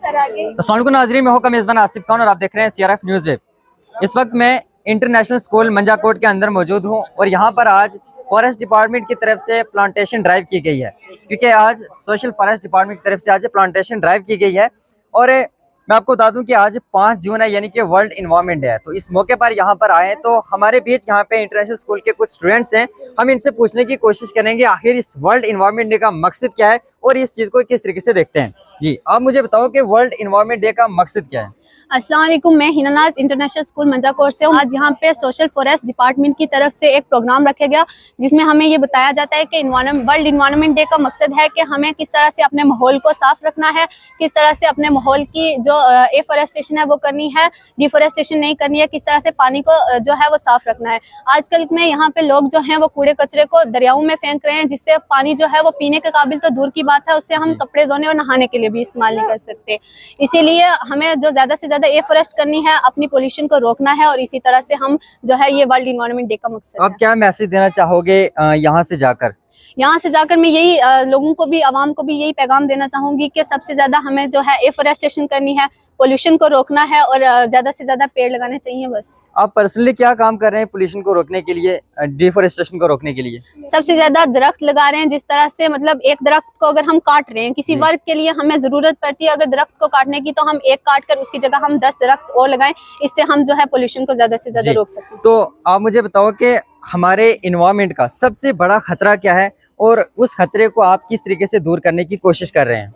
अस्सलाम वालेकुम नाज़रीन, मैं हूं मेज़बान आसिफ खान और आप देख रहे हैं CRF न्यूज़ वेब। इस वक्त मैं इंटरनेशनल स्कूल मंजाकोट के अंदर मौजूद हूं और यहां पर आज फॉरेस्ट डिपार्टमेंट की तरफ से प्लांटेशन ड्राइव की गई है, क्योंकि आज सोशल फॉरेस्ट डिपार्टमेंट की तरफ से आज प्लांटेशन ड्राइव की गई है। और मैं आपको बता दूं कि आज 5 जून है, यानी कि वर्ल्ड इन्वायरमेंट डे है। तो इस मौके पर यहाँ पर आए तो हमारे बीच यहाँ पे इंटरनेशनल स्कूल के कुछ स्टूडेंट्स हैं। हम इनसे पूछने की कोशिश करेंगे आखिर इस वर्ल्ड इन्वायरमेंट डे का मकसद क्या है और इस चीज़ को किस तरीके से देखते हैं। जी, आप मुझे बताओ कि वर्ल्ड इन्वायरमेंट डे का मकसद क्या है। अस्सलाम वालेकुम, मैं हिनानाज इंटरनेशनल स्कूल मंजाकोट से हूँ। आज यहाँ पे सोशल फॉरेस्ट डिपार्टमेंट की तरफ से एक प्रोग्राम रखा गया जिसमें हमें ये बताया जाता है कि वर्ल्ड इन्वायरमेंट डे का मकसद है कि हमें किस तरह से अपने माहौल को साफ रखना है, किस तरह से अपने माहौल की जो एफॉरेस्टेशन है वो करनी है, डिफॉरेस्टेशन नहीं करनी है, किस तरह से पानी को जो है वो साफ रखना है। आजकल में यहाँ पे लोग जो हैं वो कूड़े कचरे को दरियाओं में फेंक रहे हैं, जिससे पानी जो है वो पीने के काबिल तो दूर की बात है, उससे हम कपड़े धोने और नहाने के लिए भी इस्तेमाल नहीं कर सकते। इसीलिए हमें जो ज़्यादा से ज़्यादा एफॉरेस्ट करनी है, अपनी पोल्यूशन को रोकना है और इसी तरह से हम जो है ये वर्ल्ड इन्वायरमेंट डे का मकसद है। आप क्या मैसेज देना चाहोगे यहाँ से जाकर? यहाँ से जाकर मैं यही लोगों को भी, आवाम को भी यही पैगाम देना चाहूँगी कि सबसे ज़्यादा हमें जो है एफॉरेस्टेशन करनी है, पोल्यूशन को रोकना है और ज़्यादा से ज़्यादा पेड़ लगाने चाहिए। बस। आप पर्सनली क्या काम कर रहे हैं पोल्यूशन को रोकने के लिए, डिफॉरेस्टेशन को रोकने के लिए? सबसे ज़्यादा दरख्त लगा रहे हैं। जिस तरह से मतलब एक दरख्त को अगर हम काट रहे हैं, किसी वर्ग के लिए हमें ज़रूरत पड़ती है अगर दरख्त को काटने की, तो हम एक काट कर उसकी जगह हम 10 दरख्त और लगाएं। इससे हम जो है पोल्यूशन को ज़्यादा से ज़्यादा रोक सकते हैं। तो आप मुझे बताओ कि हमारे इन्वायरमेंट का सबसे बड़ा खतरा क्या है और उस खतरे को आप किस तरीके से दूर करने की कोशिश कर रहे हैं?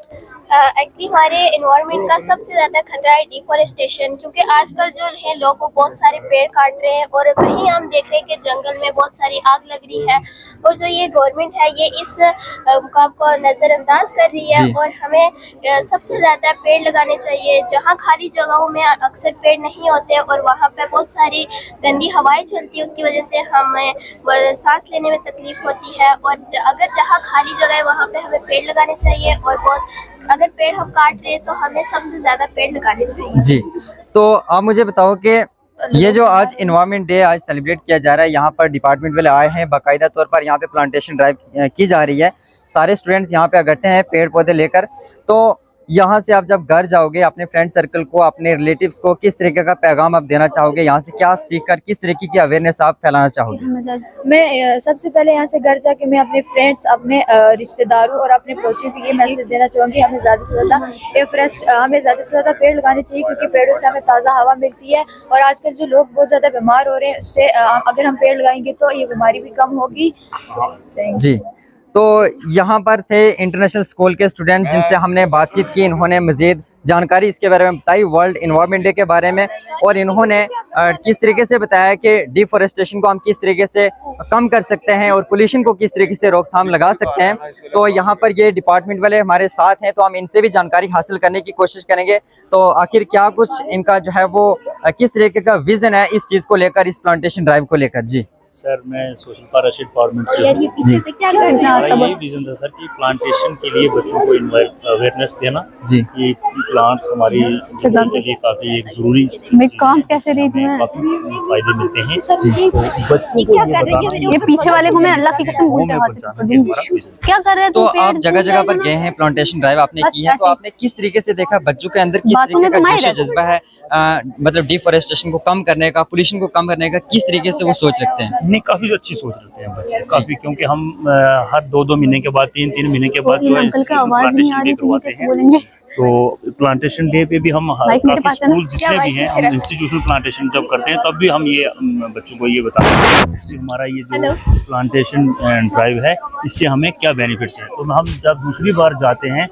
एक्चुअली हमारे एनवायरनमेंट का सबसे ज़्यादा खतरा है डिफॉरेस्टेशन, क्योंकि आजकल जो है लोग बहुत सारे पेड़ काट रहे हैं और कहीं हम देख रहे हैं कि जंगल में बहुत सारी आग लग रही है और जो ये गवर्नमेंट है ये इस मुकाम को नज़रअंदाज कर रही है। और हमें सबसे ज़्यादा पेड़ लगाने चाहिए। जहाँ खाली जगहों में अक्सर पेड़ नहीं होते और वहाँ पर बहुत सारी गंदी हवाएं चलती है, उसकी वजह से हमें सांस लेने में तकलीफ होती है। और अगर जहाँ खाली जगह है वहाँ पर हमें पेड़ लगाने चाहिए और अगर पेड़ हम काट रहे हैं तो हमें सबसे ज्यादा पेड़ लगाने चाहिए। जी, तो आप मुझे बताओ कि ये जो आज इन्वायरमेंट डे आज सेलिब्रेट किया जा रहा है, यहाँ पर डिपार्टमेंट वाले आए हैं, बाकायदा तौर पर यहाँ पे प्लांटेशन ड्राइव की जा रही है, सारे स्टूडेंट्स यहाँ पे इकट्ठे हैं पेड़ पौधे लेकर। तो यहाँ से आप जब घर जाओगे अपने फ्रेंड सर्कल को, अपने रिलेटिव्स को किस तरीके का पैगाम आप देना चाहोगे? यहाँ से क्या सीखकर किस तरीके की अवेयरनेस आप फैलाना चाहोगे? मैं सबसे पहले यहाँ से घर जाके मैं अपने फ्रेंड्स, अपने रिश्तेदारों और अपने पड़ोसियों को ये मैसेज देना चाहूँगी, हमें ज़्यादा से ज़्यादा पेड़ लगाने चाहिए, क्योंकि पेड़ों से हमें ताज़ा हवा मिलती है। और आजकल जो लोग बहुत ज़्यादा बीमार हो रहे हैं, उससे अगर हम पेड़ लगाएंगे तो ये बीमारी भी कम होगी। जी, तो यहाँ पर थे इंटरनेशनल स्कूल के स्टूडेंट जिनसे हमने बातचीत की। इन्होंने मज़ीद जानकारी इसके बारे में बताई, वर्ल्ड इन्वायरमेंट डे के बारे में, और इन्होंने किस तरीके से बताया कि डिफॉरेस्टेशन को हम किस तरीके से कम कर सकते हैं और पोल्यूशन को किस तरीके से रोकथाम लगा सकते हैं। तो यहाँ पर ये डिपार्टमेंट वाले हमारे साथ हैं, तो हम इनसे भी जानकारी हासिल करने की कोशिश करेंगे। तो आखिर क्या कुछ इनका जो है वो किस तरीके का विज़न है इस चीज़ को लेकर, इस प्लांटेशन ड्राइव को लेकर। जी सर, मैं सोशल फॉरेस्ट डिपार्टमेंट से हूँ। यही रीज़न था सर कि प्लांटेशन के लिए बच्चों को अवेयरनेस देना जी, कि प्लांट्स हमारी जिंदगी के लिए काफ़ी एक ज़रूरी काम कैसे रही थी, काफ़ी फायदे मिलते हैं। तो बच्चों को ये बताना, ये पीछे वाले को मैं अल्लाह की कसम उल्टे हाथ से क्या कर रहे हैं? तो आप जगह जगह पर गए हैं, प्लांटेशन ड्राइव आपने की है, तो आपने किस तरीके से देखा बच्चों के अंदर किस तरीके का जज्बा है, मतलब डिफॉरेस्टेशन को कम करने का, पोल्यूशन को कम करने का, किस तरीके से वो सोच रखते हैं? नहीं, काफ़ी अच्छी सोच रखते हैं बच्चे काफ़ी, क्योंकि हम हर 2-2 महीने के बाद, 3-3 महीने के बाद प्लांटेशन डे करवाते हैं। तो प्लांटेशन डे पे भी हम काफ़ी स्कूल जितने भी हैं, हम इंस्टीट्यूशनल प्लांटेशन जब करते हैं तब भी हम ये बच्चों को ये बताते हैं कि हमारा ये जो प्लांटेशन ड्राइव है इससे हमें क्या बेनिफिट्स हैं। तो हम जब दूसरी बार जाते हैं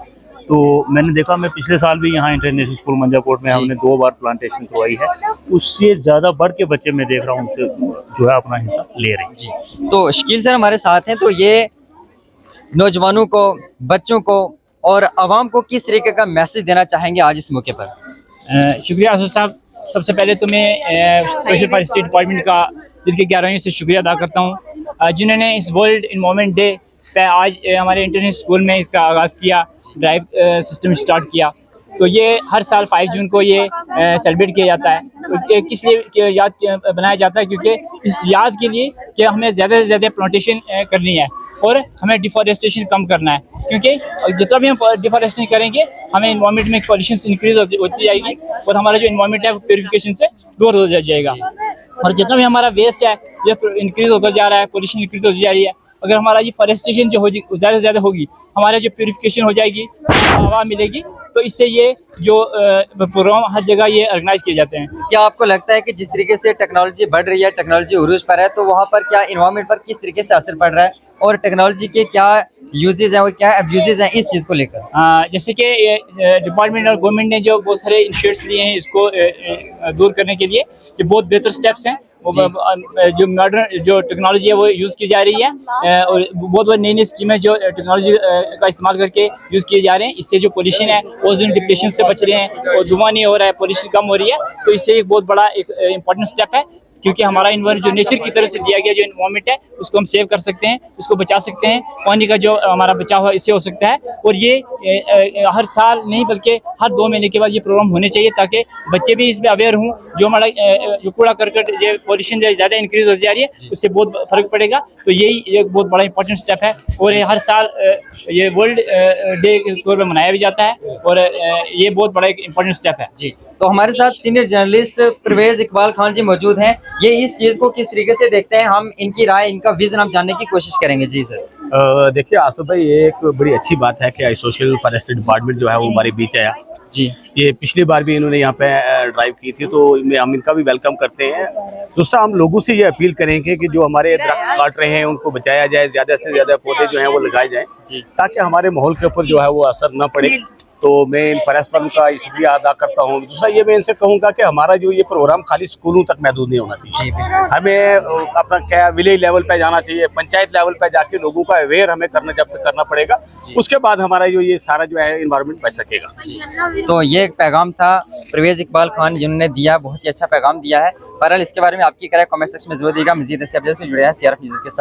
तो मैंने देखा, मैं पिछले साल भी यहाँ इंटरनेशनल स्कूल मंजाकोट में हमने 2 बार प्लांटेशन करवाई है, उससे ज़्यादा बढ़ के बच्चे मैं देख रहा हूँ उनसे जो है अपना हिस्सा ले रहे हैं। जी, तो शकील सर हमारे साथ हैं, तो ये नौजवानों को, बच्चों को और आवाम को किस तरीके का मैसेज देना चाहेंगे आज इस मौके पर? शुक्रिया आसिफ साहब, सबसे पहले तो मैं सोशल फॉरेस्ट डिपार्टमेंट का दिल के गहराइयों से शुक्रिया अदा करता हूँ जिन्होंने इस वर्ल्ड इन्वायरमेंट डे पे आज हमारे इंटरनेशनल स्कूल में इसका आगाज़ किया, ड्राइव सिस्टम स्टार्ट किया। तो ये हर साल 5 जून को ये सेलिब्रेट किया जाता है। तो किस लिए याद बनाया जाता है? क्योंकि इस याद के लिए कि हमें ज़्यादा से ज़्यादा प्लांटेशन करनी है। और हमें डिफॉरेस्टेशन कम करना है, क्योंकि जितना भी हम डिफॉरेस्टेशन करेंगे हमें इन्वायरमेंट में पॉल्यूशन इंक्रीज होती जाएगी और हमारा जो इन्वायरमेंट है वो प्योरिफिकेशन से दूर हो जाएगा। और जितना भी हमारा वेस्ट है ये इंक्रीज होकर जा रहा है, पॉल्यूशन इंक्रीज होती जा रही है। अगर हमारा ये फॉरेस्टेशन जो ज़्यादा से ज़्यादा होगी, हमारा जो प्योरिफिकेशन हो जाएगी, हवा मिलेगी, तो इससे ये जो प्रोग्राम हर जगह ये ऑर्गेनाइज किए जाते हैं। क्या आपको लगता है कि जिस तरीके से टेक्नोलॉजी बढ़ रही है, टेक्नोलॉजी उरूज पर है, तो वहाँ पर क्या इन्वायरमेंट पर किस तरीके से असर पड़ रहा है और टेक्नोलॉजी के क्या यूजेज हैं और क्या एब्यूजेज हैं इस चीज़ को लेकर? जैसे कि डिपार्टमेंट और गवर्नमेंट ने जो बहुत सारे इनिशिएटिव्स लिए हैं इसको दूर करने के लिए, ये बहुत बेहतर स्टेप्स हैं। जो मॉडर्न जो टेक्नोलॉजी है वो यूज़ की जा रही है और बहुत नई नई स्कीमें जो टेक्नोलॉजी का इस्तेमाल करके यूज़ किए जा रहे हैं। इससे जो पोल्यूशन है ओजोन डिप्लेशन से बच रहे हैं और धुआं नहीं हो रहा है, पोल्यूशन कम हो रही है। तो इससे एक बहुत बड़ा एक इम्पॉर्टेंट स्टेप है, क्योंकि हमारा इन्वायरमेंट जो नेचर की तरफ से दिया गया जो इन्वायरमेंट है उसको हम सेव कर सकते हैं, उसको बचा सकते हैं। पानी का जो हमारा बचाव है इससे हो सकता है। और ये हर साल नहीं बल्कि हर 2 महीने के बाद ये प्रोग्राम होने चाहिए, ताकि बच्चे भी इसमें अवेयर हों। जो हमारा जो कूड़ा करकट जो पॉल्यूशन ज़्यादा इंक्रीज हो जा रही है उससे बहुत फर्क पड़ेगा। तो यही एक बहुत बड़ा इंपॉर्टेंट स्टेप है और ये हर साल ये वर्ल्ड डे के तौर पर मनाया भी जाता है और ये बहुत बड़ा एक इंपॉर्टेंट स्टेप है। जी, तो हमारे साथ सीनियर जर्नलिस्ट परवेज इकबाल खान जी मौजूद हैं। ये इस चीज़ को किस तरीके से देखते हैं, हम इनकी राय, इनका विजन हम जानने की कोशिश करेंगे। जी सर। देखिए आसिफ भाई, ये एक बड़ी अच्छी बात है कि सोशल फॉरेस्ट डिपार्टमेंट जो है वो हमारे बीच आया। जी, ये पिछली बार भी इन्होंने यहाँ पे ड्राइव की थी, तो हम इनका भी वेलकम करते हैं। दूसरा, हम लोगों से ये अपील करेंगे कि जो हमारे दरख्त काट रहे हैं उनको बचाया जाए, ज़्यादा से ज़्यादा पौधे जो हैं वो लगाए जाएं, ताकि हमारे माहौल के ऊपर जो है वो असर न पड़े। तो मैं इन फॉरेस्ट फर्म का शुक्रिया अदा करता हूँ। दूसरा ये मैं इनसे कहूँगा कि हमारा जो ये प्रोग्राम खाली स्कूलों तक महदूद नहीं होना चाहिए। हमें अपना क्या विलेज लेवल पे जाना चाहिए, पंचायत लेवल पे जाके लोगों का अवेयर हमें जब तक करना पड़ेगा, उसके बाद हमारा जो ये सारा जो है इन्वायरमेंट बच सकेगा। तो ये एक पैगाम था परवेज इकबाल खान जिन्होंने दिया, बहुत ही अच्छा पैगाम दिया है। बहरहाल इसके बारे में आपकी क्या राय कमेंट सेक्शन में जरूर दीजिएगा। मजीद ऐसे अपडेट्स से जुड़े हैं CRF न्यूज़ के साथ।